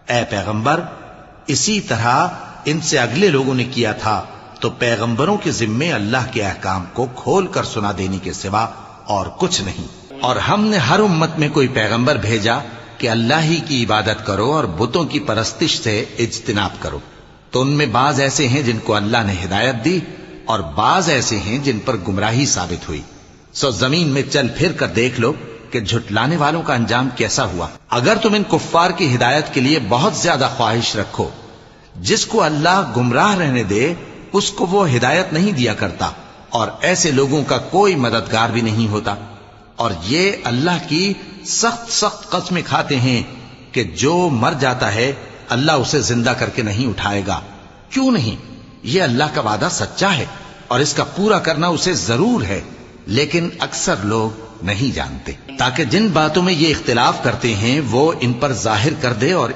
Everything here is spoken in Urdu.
اے پیغمبر اسی طرح ان سے اگلے لوگوں نے کیا تھا، تو پیغمبروں کے ذمے اللہ کے احکام کو کھول کر سنا دینے کے سوا اور کچھ نہیں۔ اور ہم نے ہر امت میں کوئی پیغمبر بھیجا کہ اللہ ہی کی عبادت کرو اور بتوں کی پرستش سے اجتناب کرو، تو ان میں بعض ایسے ہیں جن کو اللہ نے ہدایت دی اور بعض ایسے ہیں جن پر گمراہی ثابت ہوئی۔ سو زمین میں چل پھر کر دیکھ لو کہ جھٹلانے والوں کا انجام کیسا ہوا۔ اگر تم ان کفار کی ہدایت کے لیے بہت زیادہ خواہش رکھو، جس کو اللہ گمراہ رہنے دے اس کو وہ ہدایت نہیں دیا کرتا، اور ایسے لوگوں کا کوئی مددگار بھی نہیں ہوتا۔ اور یہ اللہ کی سخت سخت قسمیں کھاتے ہیں کہ جو مر جاتا ہے اللہ اسے زندہ کر کے نہیں اٹھائے گا۔ کیوں نہیں؟ یہ اللہ کا وعدہ سچا ہے اور اس کا پورا کرنا اسے ضرور ہے، لیکن اکثر لوگ نہیں جانتے، تاکہ جن باتوں میں یہ اختلاف کرتے ہیں وہ ان پر ظاہر کر دے اور